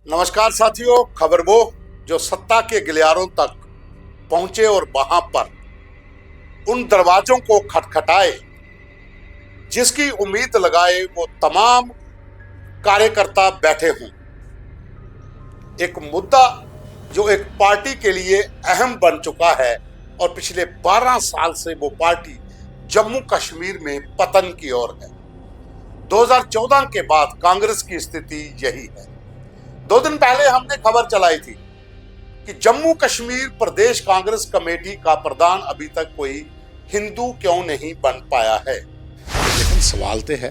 नमस्कार साथियों। खबर वो जो सत्ता के गलियारों तक पहुंचे और वहां पर उन दरवाजों को खटखटाए जिसकी उम्मीद लगाए वो तमाम कार्यकर्ता बैठे हों। एक मुद्दा जो एक पार्टी के लिए अहम बन चुका है और पिछले 12 साल से वो पार्टी जम्मू कश्मीर में पतन की ओर है। 2014 के बाद कांग्रेस की स्थिति यही है। 2 दिन पहले हमने खबर चलाई थी कि जम्मू कश्मीर प्रदेश कांग्रेस कमेटी का प्रधान अभी तक कोई हिंदू क्यों नहीं बन पाया है। लेकिन सवाल तो है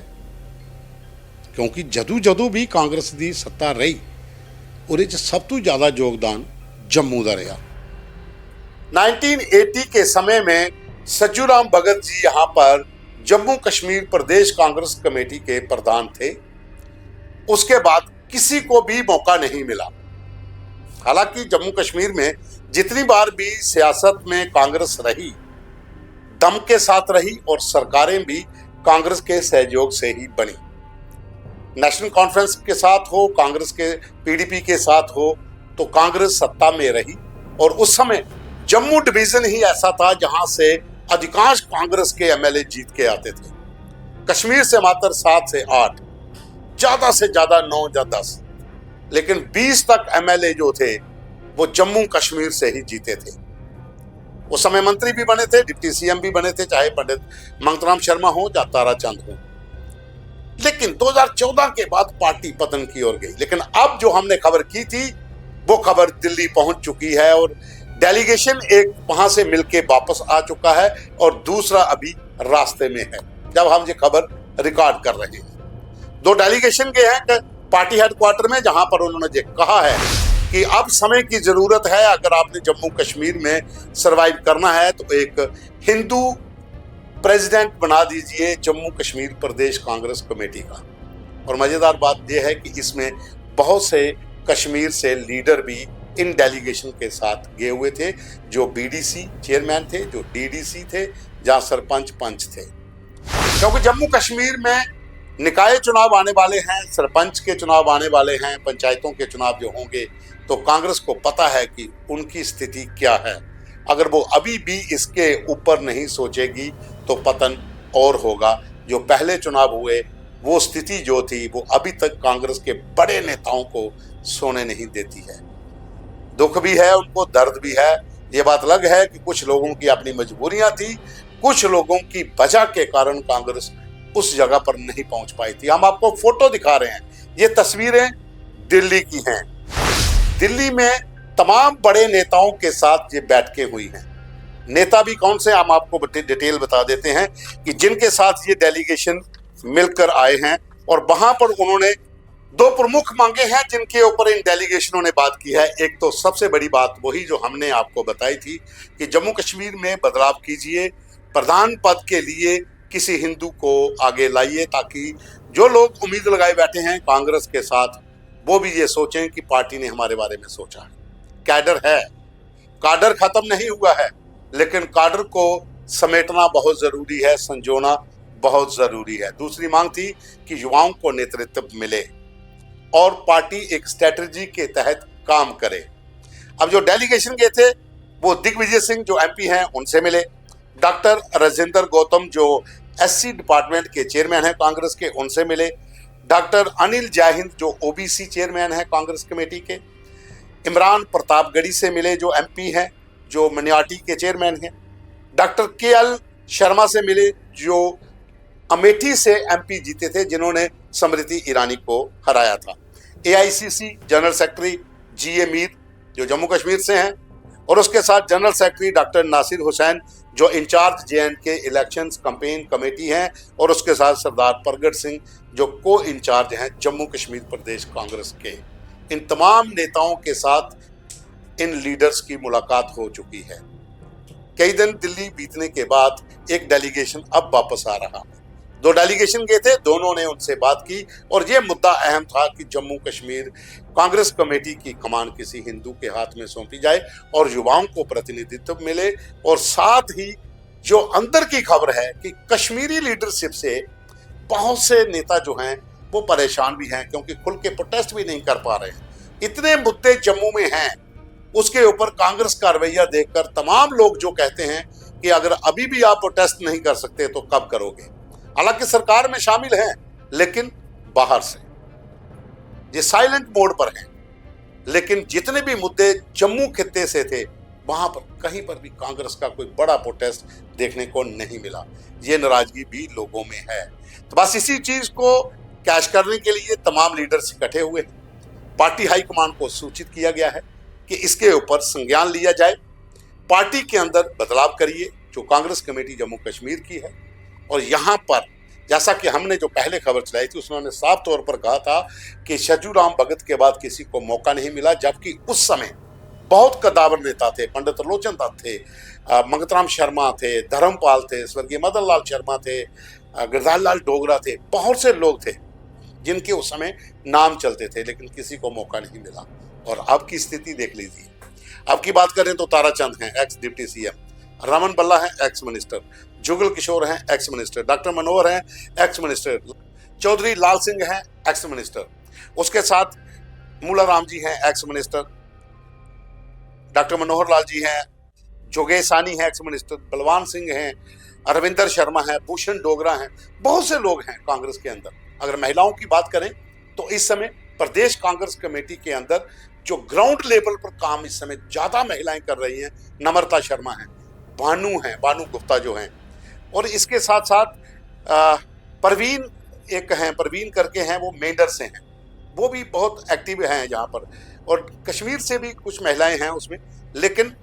क्योंकि जदू जदू भी कांग्रेस की सत्ता रही और सब तो ज्यादा योगदान जम्मू का रहा। 1980 के समय में सज्जू राम भगत जी यहाँ पर जम्मू कश्मीर प्रदेश कांग्रेस कमेटी के प्रधान थे। उसके बाद किसी को भी मौका नहीं मिला। हालांकि जम्मू कश्मीर में जितनी बार भी सियासत में कांग्रेस रही, दम के साथ रही और सरकारें भी कांग्रेस के सहयोग से ही बनी। नेशनल कॉन्फ्रेंस के साथ हो, कांग्रेस के पीडीपी के साथ हो, तो कांग्रेस सत्ता में रही। और उस समय जम्मू डिवीजन ही ऐसा था जहां से अधिकांश कांग्रेस के एमएलए जीत के आते थे। कश्मीर से मात्र 7 से 8, ज्यादा से ज्यादा 9 या 10, लेकिन 20 तक एमएलए जो थे वो जम्मू कश्मीर से ही जीते थे। उस समय मंत्री भी बने थे, डिप्टी सीएम भी बने थे, चाहे पंडित मंगतराम शर्मा हो या ताराचंद हो। लेकिन 2014 के बाद पार्टी पतन की ओर गई। लेकिन अब जो हमने खबर की थी वो खबर दिल्ली पहुंच चुकी है और डेलीगेशन एक वहां से मिलके वापस आ चुका है और दूसरा अभी रास्ते में है जब हम ये खबर रिकॉर्ड कर रहे हैं। 2 डेलीगेशन गए हैं पार्टी हेडक्वार्टर में, जहां पर उन्होंने ये कहा है कि अब समय की जरूरत है। अगर आपने जम्मू कश्मीर में सरवाइव करना है तो एक हिंदू प्रेसिडेंट बना दीजिए जम्मू कश्मीर प्रदेश कांग्रेस कमेटी का। और मजेदार बात यह है कि इसमें बहुत से कश्मीर से लीडर भी इन डेलीगेशन के साथ गए हुए थे, जो बीडीसी चेयरमैन थे, जो डीडीसी थे, जहां सरपंच पंच थे। क्योंकि जम्मू कश्मीर में निकाय चुनाव आने वाले हैं, सरपंच के चुनाव आने वाले हैं, पंचायतों के चुनाव जो होंगे, तो कांग्रेस को पता है कि उनकी स्थिति क्या है। अगर वो अभी भी इसके ऊपर नहीं सोचेगी तो पतन और होगा। जो पहले चुनाव हुए वो स्थिति जो थी वो अभी तक कांग्रेस के बड़े नेताओं को सोने नहीं देती है। दुख भी है उनको, दर्द भी है। ये बात अलग है कि कुछ लोगों की अपनी मजबूरियां थी, कुछ लोगों की वजह के कारण कांग्रेस उस जगह पर नहीं पहुंच पाई थी। हम आपको फोटो दिखा रहे हैं, ये तस्वीरें दिल्ली की हैं। दिल्ली में तमाम बड़े नेताओं के साथ ये बैठकें हुई हैं। नेता भी कौन से, हम आपको डिटेल बता देते हैं कि जिनके साथ ये डेलीगेशन मिलकर आए हैं। और वहां पर उन्होंने 2 प्रमुख मांगे हैं जिनके ऊपर इन डेलीगेशनों ने बात की है। एक तो सबसे बड़ी बात वही जो हमने आपको बताई थी कि जम्मू कश्मीर में बदलाव कीजिए, प्रधान पद के लिए किसी हिंदू को आगे लाइए, ताकि जो लोग उम्मीद लगाए बैठे हैं कांग्रेस के साथ वो भी ये सोचें कि पार्टी ने हमारे बारे में सोचा है। कैडर है, काडर खत्म नहीं हुआ है, लेकिन काडर को समेटना बहुत जरूरी है, संजोना बहुत जरूरी है। दूसरी मांग थी कि युवाओं को नेतृत्व मिले और पार्टी एक स्ट्रेटजी के तहत काम करे। अब जो डेलीगेशन गए थे वो दिग्विजय सिंह जो एमपी हैं उनसे मिले, डॉक्टर राजेंद्र गौतम जो एससी डिपार्टमेंट के चेयरमैन हैं कांग्रेस के, उनसे मिले, डॉक्टर अनिल जयहिंद जो ओबीसी चेयरमैन हैं कांग्रेस कमेटी के, इमरान प्रतापगढ़ी से मिले जो एमपी हैं, जो मिnority के चेयरमैन हैं, डॉक्टर केएल शर्मा से मिले जो अमेठी से एमपी जीते थे, जिन्होंने स्मृति ईरानी को हराया था, AICC general secretary GA Mir जो जम्मू कश्मीर से हैं, और उसके साथ general secretary doctor Nasir Hussain जो incharge J and K elections campaign committee हैं, और उसके साथ सरदार परगट सिंह जो को इंचार्ज हैं जम्मू कश्मीर प्रदेश कांग्रेस के। इन तमाम नेताओं के साथ इन लीडर्स की मुलाकात हो चुकी है। कई दिन दिल्ली बीतने के बाद एक डेलीगेशन अब वापस आ रहा है। 2 डेलीगेशन गए थे, दोनों ने उनसे बात की और ये मुद्दा अहम था कि जम्मू कश्मीर कांग्रेस कमेटी की कमान किसी हिंदू के हाथ में सौंपी जाए और युवाओं को प्रतिनिधित्व मिले। और साथ ही जो अंदर की खबर है कि कश्मीरी लीडरशिप से बहुत से नेता जो हैं वो परेशान भी हैं, क्योंकि खुल के प्रोटेस्ट भी नहीं कर पा रहे हैं। इतने मुद्दे जम्मू में हैं, उसके ऊपर कांग्रेस का रवैया देखकर तमाम लोग जो कहते हैं कि अगर अभी भी आप प्रोटेस्ट नहीं कर सकते तो कब करोगे। हालांकि सरकार में शामिल हैं, लेकिन बाहर से, ये साइलेंट मोड पर हैं। लेकिन जितने भी मुद्दे जम्मू खित्ते से थे, वहां पर कहीं पर भी कांग्रेस का कोई बड़ा प्रोटेस्ट देखने को नहीं मिला। ये नाराजगी भी लोगों में है। तो बस इसी चीज को कैश करने के लिए तमाम लीडर्स इकट्ठे हुए हैं। पार्टी हाईकमान को सूचित किया गया है कि इसके ऊपर संज्ञान लिया जाए, पार्टी के अंदर बदलाव करिए, जो कांग्रेस कमेटी जम्मू कश्मीर की है। और यहाँ पर जैसा कि हमने जो पहले खबर चलाई थी, उसने साफ तौर पर कहा था कि छज्जूराम भगत के बाद किसी को मौका नहीं मिला, जबकि उस समय बहुत कदावर नेता थे। पंडित त्रिलोचन दत्त थे, मंगतराम शर्मा थे, धर्मपाल थे, स्वर्गीय मदन लाल शर्मा थे, गिरधारी लाल डोगरा थे, बहुत से लोग थे जिनके उस समय नाम चलते थे, लेकिन किसी को मौका नहीं मिला। और अब की स्थिति देख लीजिए। अब की बात करें तो ताराचंद हैं एक्स डिप्टी सीएम, रमन बल्ला हैं एक्स मिनिस्टर, जुगल किशोर हैं एक्स मिनिस्टर, डॉक्टर मनोहर हैं एक्स मिनिस्टर, चौधरी लाल सिंह हैं एक्स मिनिस्टर, उसके साथ मूला राम जी हैं ex minister, doctor Manohar Lal ji हैं, जोगेश सानी हैं एक्स मिनिस्टर, बलवान सिंह हैं, अरविंदर शर्मा हैं, भूषण डोगरा हैं, बहुत से लोग हैं कांग्रेस के अंदर। अगर महिलाओं की बात करें तो इस समय प्रदेश कांग्रेस कमेटी के अंदर जो ग्राउंड लेवल पर काम इस समय ज्यादा महिलाएं कर रही हैं, नम्रता शर्मा हैं, बानू गुप्ता जो हैं, और इसके साथ साथ परवीन एक हैं, परवीन करके हैं, वो मेंढर से हैं, वो भी बहुत एक्टिव हैं यहाँ पर। और कश्मीर से भी कुछ महिलाएं हैं उसमें। लेकिन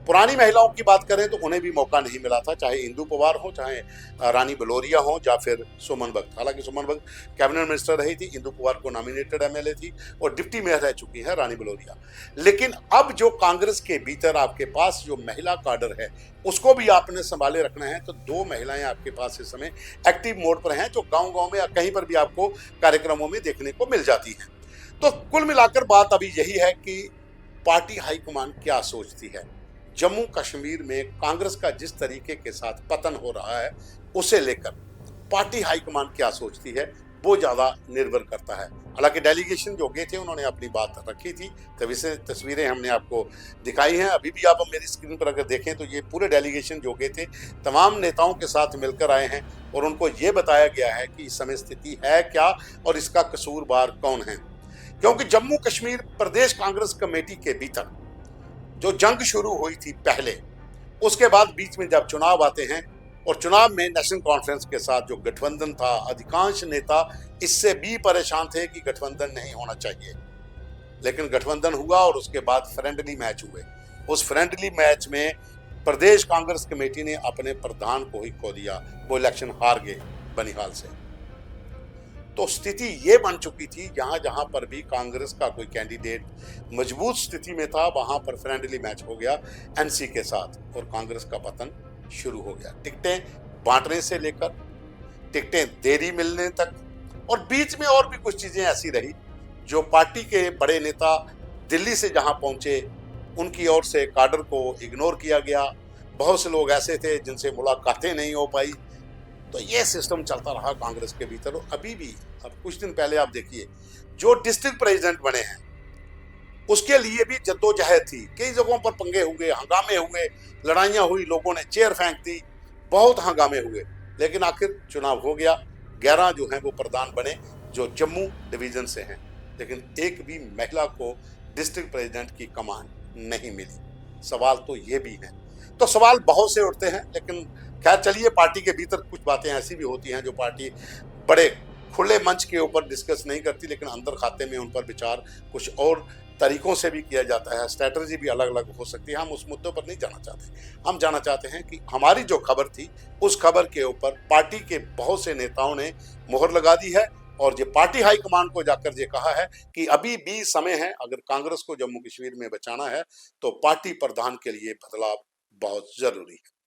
पुरानी महिलाओं की बात करें तो उन्हें भी मौका नहीं मिला था, चाहे इंदु पवार हो, चाहे रानी बलोरिया हो, या फिर सुमन भगत। हालांकि सुमन भगत कैबिनेट मिनिस्टर रही थी, इंदु पवार को नॉमिनेटेड एमएलए थी, और डिप्टी मेयर रह चुकी है रानी बलोरिया। लेकिन अब जो कांग्रेस के भीतर आपके पास जो महिला काडर है, उसको भी आपने संभाले रखना है। तो 2 महिलाएं आपके पास इस समय एक्टिव मोड पर हैं, जो गाँव में या कहीं पर भी आपको कार्यक्रमों में देखने को मिल जाती हैं। तो कुल मिलाकर बात अभी यही है कि पार्टी हाईकमान क्या सोचती है। जम्मू कश्मीर में कांग्रेस का जिस तरीके के साथ पतन हो रहा है, उसे लेकर पार्टी हाईकमान क्या सोचती है, वो ज्यादा निर्भर करता है। हालांकि डेलीगेशन जो गए थे उन्होंने अपनी बात रखी थी, तभी से तस्वीरें हमने आपको दिखाई हैं। अभी भी आप मेरी स्क्रीन पर अगर देखें तो ये पूरे डेलीगेशन जो गए थे तमाम नेताओं के साथ मिलकर आए हैं, और उनको ये बताया गया है कि इस समय स्थिति है क्या और इसका कसूरवार कौन है। क्योंकि जम्मू कश्मीर प्रदेश कांग्रेस कमेटी के भीतर जो जंग शुरू हुई थी पहले, उसके बाद बीच में जब चुनाव आते हैं, और चुनाव में नेशनल कॉन्फ्रेंस के साथ जो गठबंधन था, अधिकांश नेता इससे भी परेशान थे कि गठबंधन नहीं होना चाहिए। लेकिन गठबंधन हुआ और उसके बाद फ्रेंडली मैच हुए। उस फ्रेंडली मैच में प्रदेश कांग्रेस कमेटी ने अपने प्रधान को ही खो दिया, वो इलेक्शन हार गए बनिहाल से। तो स्थिति ये बन चुकी थी, जहां जहां पर भी कांग्रेस का कोई कैंडिडेट मजबूत स्थिति में था, वहां पर फ्रेंडली मैच हो गया एनसी के साथ, और कांग्रेस का पतन शुरू हो गया। टिकटें बांटने से लेकर टिकटें देरी मिलने तक, और बीच में और भी कुछ चीजें ऐसी रही जो पार्टी के बड़े नेता दिल्ली से जहां पहुंचे, उनकी ओर से काडर को इग्नोर किया गया। बहुत से लोग ऐसे थे जिनसे मुलाकातें नहीं हो पाई। तो ये सिस्टम चलता रहा कांग्रेस के भीतर। अभी भी, अब कुछ दिन पहले आप देखिए, जो डिस्ट्रिक्ट प्रेसिडेंट बने हैं उसके लिए भी जद्दोजहद थी, कई जगहों पर पंगे हुए, हंगामे हुए, लड़ाइयां हुई, लोगों ने चेयर फेंक दी, बहुत हंगामे हुए, लेकिन आखिर चुनाव हो गया। 11 जो हैं वो प्रधान बने जो जम्मू डिवीजन से हैं, लेकिन एक भी महिला को डिस्ट्रिक्ट प्रेसिडेंट की कमान नहीं मिली। सवाल तो ये भी है। तो सवाल बहुत से उठते हैं, लेकिन खैर चलिए, पार्टी के भीतर कुछ बातें ऐसी भी होती हैं जो पार्टी बड़े खुले मंच के ऊपर डिस्कस नहीं करती, लेकिन अंदर खाते में उन पर विचार कुछ और तरीकों से भी किया जाता है। स्ट्रैटेजी भी अलग अलग हो सकती है। हम उस मुद्दों पर नहीं जाना चाहते। हम जाना चाहते हैं कि हमारी जो खबर थी, उस खबर के ऊपर पार्टी के बहुत से नेताओं ने मोहर लगा दी है, और ये पार्टी हाईकमान को जाकर ये कहा है कि अभी भी समय है, अगर कांग्रेस को जम्मू कश्मीर में बचाना है तो पार्टी प्रधान के लिए बदलाव बहुत जरूरी है।